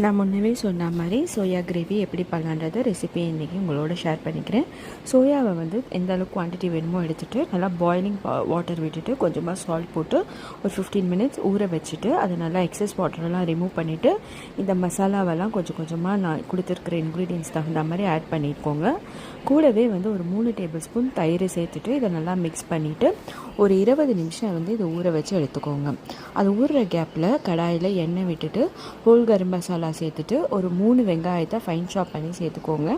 நான் முன்னவே சொன்ன மாதிரி சோயா கிரேவி எப்படி பண்ணலான்றத ரெசிபி இன்றைக்கி உங்களோட ஷேர் பண்ணிக்கிறேன். சோயாவை வந்து எந்த அளவுக்கு குவான்டிட்டி வேணுமோ எடுத்துகிட்டு நல்லா பாயிலிங் வாட்டர் விட்டுட்டு கொஞ்சமாக சால்ட் போட்டு ஒரு 15 மினிட்ஸ் ஊற வச்சுட்டு அதை நல்லா எக்ஸஸ் வாட்டரெல்லாம் ரிமூவ் பண்ணிவிட்டு இந்த மசாலாவெல்லாம் கொஞ்சம் கொஞ்சமாக நான் கொடுத்துருக்குற இன்க்ரீடியன்ஸ் தகுந்த மாதிரி ஆட் பண்ணியிருக்கோங்க. கூடவே வந்து ஒரு 3 டேபிள் ஸ்பூன் தயிர் சேர்த்துட்டு இதை நல்லா மிக்ஸ் பண்ணிவிட்டு ஒரு 20 நிமிஷம் வந்து இதை ஊற வச்சு எடுத்துக்கோங்க. அது ஊறுற கேப்பில் கடாயில் எண்ணெய் விட்டுட்டு ஹோல் கரம் மசாலா சேர்த்துட்டு ஒரு 3 வெங்காயத்தை ஃபைன் சாப் பண்ணி சேர்த்துக்கோங்க.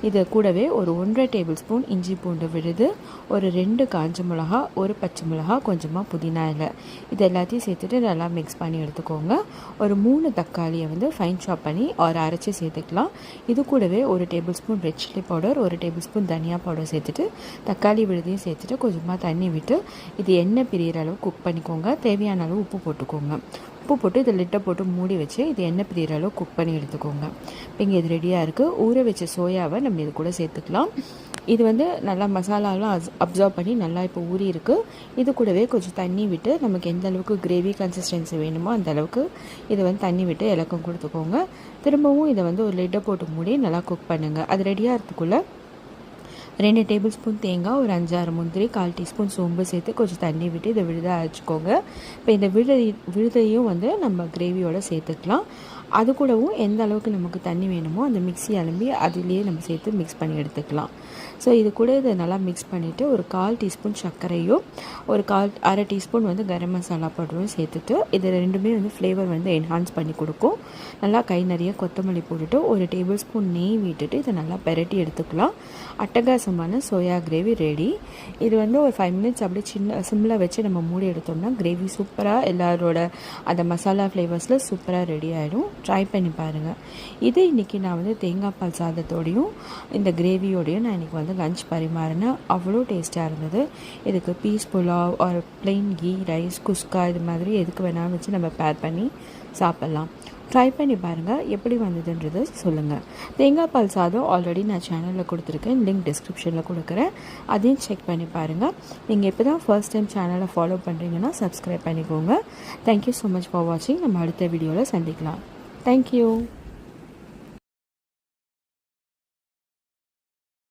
இது கூடவே ஒரு 1.5 டேபிள் ஸ்பூன் இஞ்சி பூண்டு விழுது, ஒரு 2 காஞ்ச மிளகா, ஒரு பச்சை மிளகா, கொஞ்சமாக புதினா இலை, இது எல்லாத்தையும் சேர்த்துட்டு நல்லா மிக்ஸ் பண்ணி எடுத்துக்கோங்க. ஒரு 3 தக்காளியை வந்து ஃபைன் சாப் பண்ணி ஒரு அரைச்சி சேர்த்துக்கலாம். இது கூடவே ஒரு table spoon red chilli powder, ஒரு டேபிள் ஸ்பூன் தனியா பவுடர் சேர்த்துட்டு தக்காளி விழுதையும் சேர்த்துட்டு கொஞ்சமாக தண்ணி விட்டு இது எண்ணெய் பிரியிற அளவு குக் பண்ணிக்கோங்க. தேவையான அளவு உப்பு போட்டுக்கோங்க. உப்பு போட்டு இதை லிட்டை போட்டு மூடி வச்சு இது எண்ணெய் பிரியிற அளவு குக் பண்ணி எடுத்துக்கோங்க. இப்போ இங்கே இது ரெடியாக இருக்குது. ஊற வச்ச சோயாவை நம்ம இது கூட சேர்த்துக்கலாம். இது வந்து நல்லா மசாலாலாம் அப்சர்வ் பண்ணி நல்லா இப்போ ஊறி இருக்குது. இது கூடவே கொஞ்சம் தண்ணி விட்டு நமக்கு எந்த அளவுக்கு கிரேவி கன்சிஸ்டன்சி வேணுமோ அந்த அளவுக்கு இதை வந்து தண்ணி விட்டு இலக்கம் கொடுத்துக்கோங்க. திரும்பவும் இதை வந்து ஒரு லிட்டை போட்டு மூடி நல்லா குக் பண்ணுங்கள். அது ரெடியாக இருக்கிறதுக்குள்ளே 2 டேபிள் ஸ்பூன் தேங்காய், ஒரு 5-6 முந்திரி, 1/4 டீஸ்பூன் சோம்பு சேர்த்து கொஞ்சம் தண்ணி விட்டு இதை விழுதாக அரைச்சிக்கோங்க. இப்போ இந்த விழுதையும் வந்து நம்ம கிரேவியோடு சேர்த்துக்கலாம். அது கூடவும் எந்த அளவுக்கு நமக்கு தண்ணி வேணுமோ அந்த மிக்ஸி அலம்பி அதிலேயே நம்ம சேர்த்து மிக்ஸ் பண்ணி எடுத்துக்கலாம். ஸோ இது கூட இதை நல்லா மிக்ஸ் பண்ணிவிட்டு ஒரு 1/4 டீஸ்பூன் சர்க்கரையும் ஒரு 1/2 டீஸ்பூன் வந்து கரம் மசாலா பவுடரும் சேர்த்துட்டு இது ரெண்டுமே வந்து ஃப்ளேவர் வந்து என்ஹான்ஸ் பண்ணி கொடுக்கும். நல்லா கை நிறைய கொத்தமல்லி போட்டுட்டு ஒரு டேபிள் ஸ்பூன் நெய் விட்டுட்டு இதை நல்லா பெரட்டி எடுத்துக்கலாம். அட்டகாசமான சோயா கிரேவி ரெடி. இது வந்து ஒரு 5 மினிட்ஸ் அப்படியே சின்ன சிம்மில் வச்சு நம்ம மூடி எடுத்தோம்னா கிரேவி சூப்பராக எல்லாரோட அந்த மசாலா ஃப்ளேவர்ஸில் சூப்பராக ரெடி ஆகிடும். ட்ரை பண்ணி பாருங்கள். இது இன்றைக்கி நான் வந்து தேங்காய் பால் சாதத்தோடையும் இந்த கிரேவியோடையும் நான் இன்றைக்கி வந்து லஞ்ச் பரிமாறினேன். அவ்வளோ டேஸ்ட்டாக இருந்தது. இதுக்கு பீஸ் புலாவ் ஒரு பிளெயின் கீ ரைஸ், குஸ்கா இது மாதிரி எதுக்கு வேணாலும் வச்சு நம்ம பேர் பண்ணி சாப்பிட்லாம். ட்ரை பண்ணி பாருங்கள். எப்படி வந்ததுன்றது சொல்லுங்கள். தேங்காய் பால் சாதம் ஆல்ரெடி நான் சேனலில் கொடுத்துருக்கேன், லிங்க் டிஸ்கிரிப்ஷனில் கொடுக்குறேன், அதையும் செக் பண்ணி பாருங்கள். நீங்கள் இப்போ தான் ஃபர்ஸ்ட் டைம் சேனலை ஃபாலோ பண்ணுறீங்கன்னா சப்ஸ்கிரைப் பண்ணிக்கோங்க. தேங்க்யூ ஸோ மச் ஃபார் வாட்சிங். நம்ம அடுத்த வீடியோவில் சந்திக்கலாம். தேங்க்யூ.